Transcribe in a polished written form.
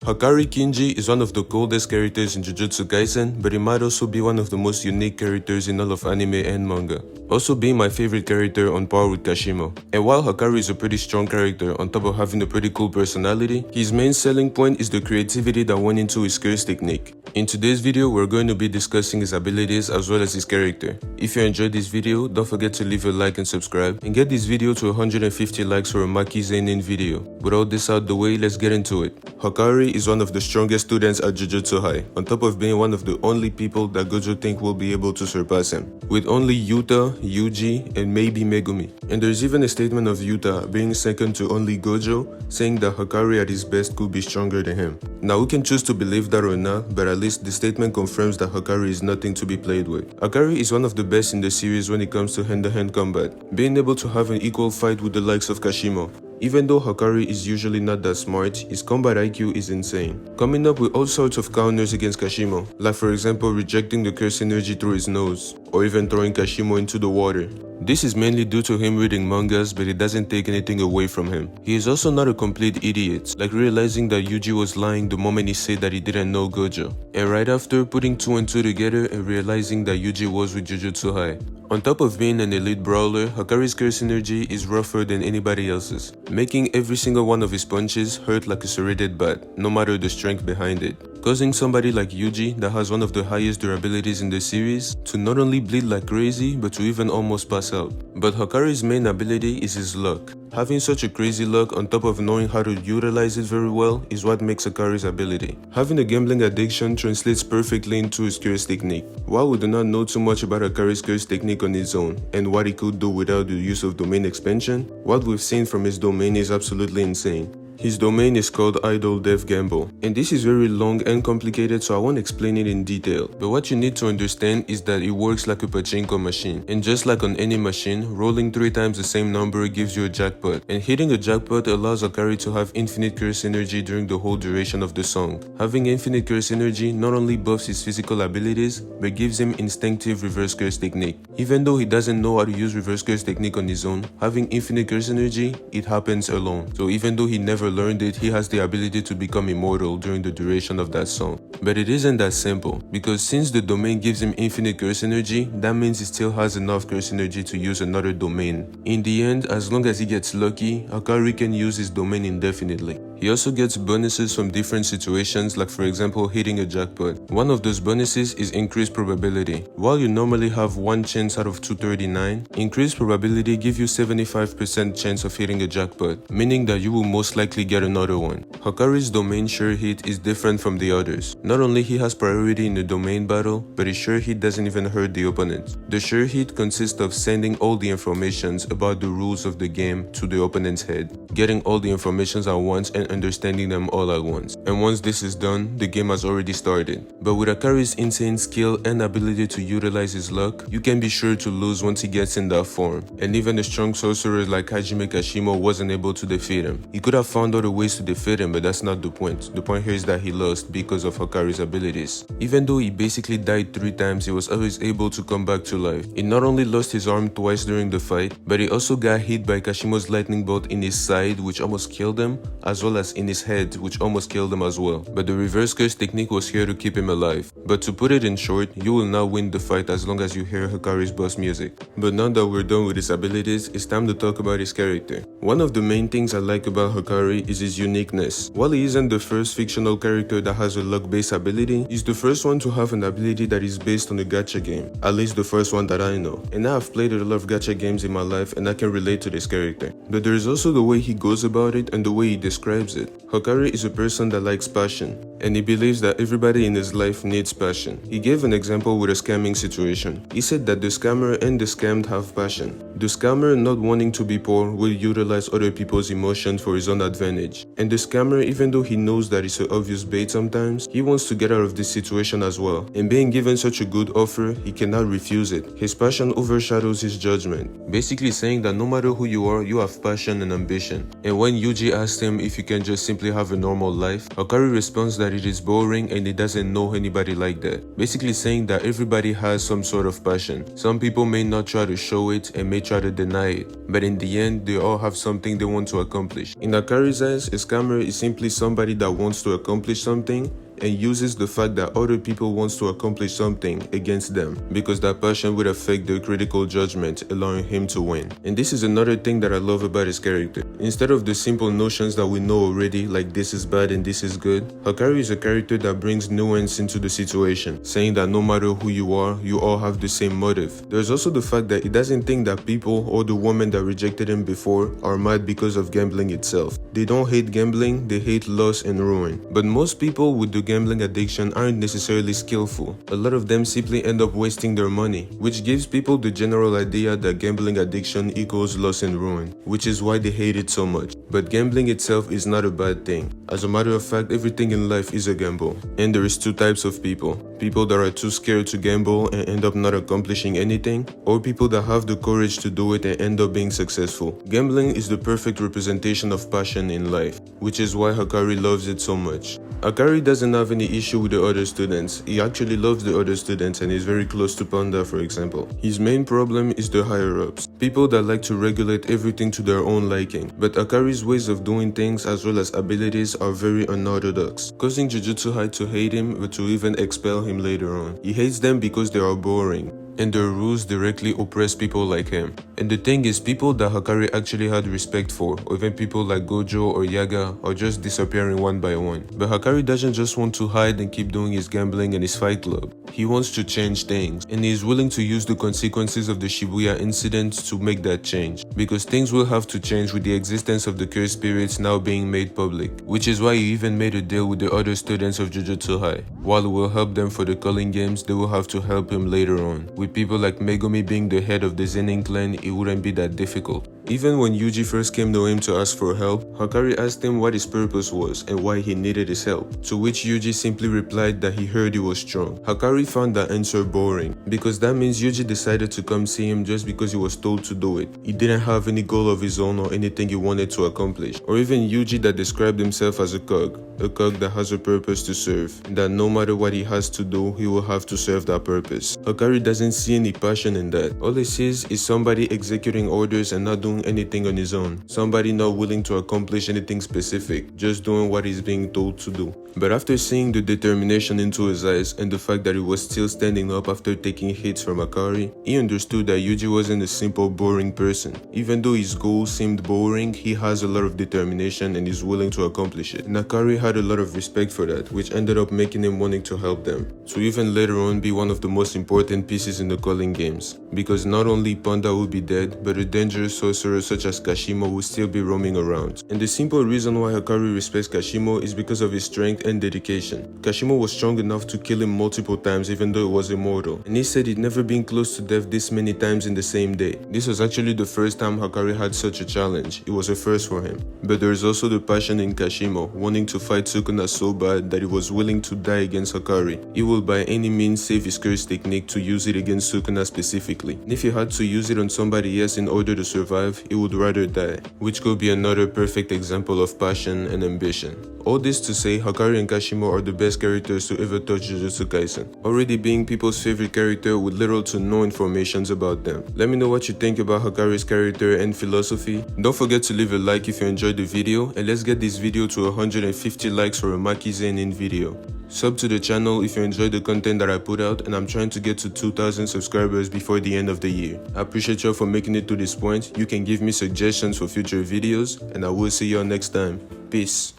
Hakari Kinji is one of the coolest characters in Jujutsu Kaisen, but he might also be one of the most unique characters in all of anime and manga. Also being my favorite character on par with Kashimo. And while Hakari is a pretty strong character on top of having a pretty cool personality, his main selling point is the creativity that went into his curse technique. In today's video, we're going to be discussing his abilities as well as his character. If you enjoyed this video, don't forget to leave a like and subscribe, and get this video to 150 likes for a Maki Zenin video. With all this out the way, let's get into it. Hakari is one of the strongest students at Jujutsu High, on top of being one of the only people that Gojo think will be able to surpass him, with only Yuta, Yuji, and maybe Megumi. And there's even a statement of Yuta being second to only Gojo, saying that Hakari at his best could be stronger than him. Now we can choose to believe that or not, but at least the statement confirms that Hakari is nothing to be played with. Hakari is one of the best in the series when it comes to hand-to-hand combat, being able to have an equal fight with the likes of Kashimo. Even though Hakari is usually not that smart, his combat IQ is insane, coming up with all sorts of counters against Kashimo, like for example rejecting the curse energy through his nose, or even throwing Kashimo into the water. This is mainly due to him reading mangas, but it doesn't take anything away from him. He is also not a complete idiot, like realizing that Yuji was lying the moment he said that he didn't know Gojo, and right after putting 2 and 2 together and realizing that Yuji was with Jujutsu High. On top of being an elite brawler, Hakari's curse energy is rougher than anybody else's, making every single one of his punches hurt like a serrated bat, no matter the strength behind it, causing somebody like Yuji, that has one of the highest durabilities in the series, to not only bleed like crazy, but to even almost pass out. But Hakari's main ability is his luck. Having such a crazy luck on top of knowing how to utilize it very well is what makes Hakari's ability. Having a gambling addiction translates perfectly into his curse technique. While we do not know too much about Hakari's curse technique on its own, and what he could do without the use of domain expansion, what we've seen from his domain is absolutely insane. His domain is called Idol Death Gamble, and this is very long and complicated, so I won't explain it in detail. But what you need to understand is that it works like a pachinko machine, and just like on any machine, rolling 3 times the same number gives you a jackpot, and hitting a jackpot allows Hakari to have infinite curse energy during the whole duration of the song. Having infinite curse energy not only buffs his physical abilities, but gives him instinctive reverse curse technique. Even though he doesn't know how to use reverse curse technique on his own, having infinite curse energy, it happens alone. So even though he never learned it, he has the ability to become immortal during the duration of that song. But it isn't that simple, because since the domain gives him infinite curse energy, that means he still has enough curse energy to use another domain. In the end, as long as he gets lucky, Hakari can use his domain indefinitely. He also gets bonuses from different situations, like for example hitting a jackpot. One of those bonuses is increased probability. While you normally have 1 chance out of 239, increased probability gives you 75% chance of hitting a jackpot, meaning that you will most likely get another one. Hakari's domain sure hit is different from the others. Not only he has priority in the domain battle, but his sure hit doesn't even hurt the opponent. The sure hit consists of sending all the informations about the rules of the game to the opponent's head, getting all the informations at once and understanding them all at once. And once this is done, the game has already started. But with Hakari's insane skill and ability to utilize his luck, you can be sure to lose once he gets in that form. And even a strong sorcerer like Hajime Kashimo wasn't able to defeat him. He could have found other ways to defeat him, but that's not the point. The point here is that he lost because of Hakari's abilities. Even though he basically died 3 times, he was always able to come back to life. He not only lost his arm twice during the fight, but he also got hit by Kashimo's lightning bolt in his side, which almost killed him, as well as in his head, which almost killed him as well. But the reverse curse technique was here to keep him alive. But to put it in short, you will not win the fight as long as you hear Hakari's boss music. But now that we're done with his abilities, it's time to talk about his character. One of the main things I like about Hakari is his uniqueness. While he isn't the first fictional character that has a luck-based ability, he's the first one to have an ability that is based on a gacha game. At least the first one that I know. And I have played a lot of gacha games in my life, and I can relate to this character. But there is also the way he goes about it and the way he describes it. Hakari is a person that likes passion, and he believes that everybody in his life needs passion. He gave an example with a scamming situation. He said that the scammer and the scammed have passion. The scammer, not wanting to be poor, will utilize other people's emotions for his own advantage. And the scammer, even though he knows that it's an obvious bait sometimes, he wants to get out of this situation as well. And being given such a good offer, he cannot refuse it. His passion overshadows his judgment, basically saying that no matter who you are, you have passion and ambition. And when Yuji asked him if he can just simply have a normal life, Hakari responds that it is boring and he doesn't know anybody like that, basically saying that everybody has some sort of passion. Some people may not try to show it and may try to deny it, but in the end, they all have something they want to accomplish. In Hakari's eyes, a scammer is simply somebody that wants to accomplish something and uses the fact that other people want to accomplish something against them, because that passion would affect their critical judgment, allowing him to win. And this is another thing that I love about his character. Instead of the simple notions that we know already, like this is bad and this is good, Hakari is a character that brings nuance into the situation, saying that no matter who you are, you all have the same motive. There's also the fact that he doesn't think that people or the woman that rejected him before are mad because of gambling itself. They don't hate gambling, they hate loss and ruin. But most people with the gambling addiction aren't necessarily skillful. A lot of them simply end up wasting their money, which gives people the general idea that gambling addiction equals loss and ruin, which is why they hate it so much. But gambling itself is not a bad thing. As a matter of fact, everything in life is a gamble. And there is two types of people. People that are too scared to gamble and end up not accomplishing anything, or people that have the courage to do it and end up being successful. Gambling is the perfect representation of passion in life, which is why Hakari loves it so much. Hakari doesn't have any issue with the other students. He actually loves the other students and is very close to Panda, for example. His main problem is the higher-ups, people that like to regulate everything to their own liking. But Hakari's ways of doing things as well as abilities are very unorthodox, causing Jujutsu High to hate him but to even expel him later on. He hates them because they are boring, and their rules directly oppress people like him. And the thing is, people that Hakari actually had respect for, or even people like Gojo or Yaga, are just disappearing one by one. But Hakari doesn't just want to hide and keep doing his gambling and his fight club. He wants to change things, and he is willing to use the consequences of the Shibuya incident to make that change, because things will have to change with the existence of the cursed spirits now being made public, which is why he even made a deal with the other students of Jujutsu High. While he will help them for the culling games, they will have to help him later on. With people like Megumi being the head of the Zenin clan, it wouldn't be that difficult. Even when Yuji first came to him to ask for help, Hakari asked him what his purpose was and why he needed his help, to which Yuji simply replied that he heard he was strong. Hakari found that answer boring, because that means Yuji decided to come see him just because he was told to do it. He didn't have any goal of his own or anything he wanted to accomplish. Or even Yuji that described himself as a cog that has a purpose to serve, and that no matter what he has to do, he will have to serve that purpose. Hakari doesn't see any passion in that. All he sees is somebody executing orders and not doing anything on his own. Somebody not willing to accomplish anything specific, just doing what he's being told to do. But after seeing the determination into his eyes and the fact that he was still standing up after taking hits from Hakari, he understood that Yuji wasn't a simple boring person. Even though his goals seemed boring, he has a lot of determination and is willing to accomplish it. And Hakari had a lot of respect for that, which ended up making him wanting to help them, to even later on be one of the most important pieces in the calling games, because not only Panda would be dead, but a dangerous sorcerer such as Kashimo would still be roaming around. And the simple reason why Hakari respects Kashimo is because of his strength and dedication. Kashimo was strong enough to kill him multiple times even though he was immortal, and he said he'd never been close to death this many times in the same day. This was actually the first time Hakari had such a challenge. It was a first for him. But there is also the passion in Kashimo, wanting to fight Sukuna so bad that he was willing to die against Hakari. He will by any means save his curse technique to use it against Sukuna specifically. And if he had to use it on somebody else in order to survive, he would rather die, which could be another perfect example of passion and ambition. All this to say, Hakari and Kashimo are the best characters to ever touch Jujutsu Kaisen, already being people's favorite character with little to no informations about them. Let me know what you think about Hakari's character and philosophy. Don't forget to leave a like if you enjoyed the video, and let's get this video to 150 likes for a Maki Zenin video. Sub to the channel if you enjoyed the content that I put out, and I'm trying to get to 2,000 subscribers before the end of the year. I appreciate y'all for making it to this point. You can give me suggestions for future videos, and I will see y'all next time. Peace.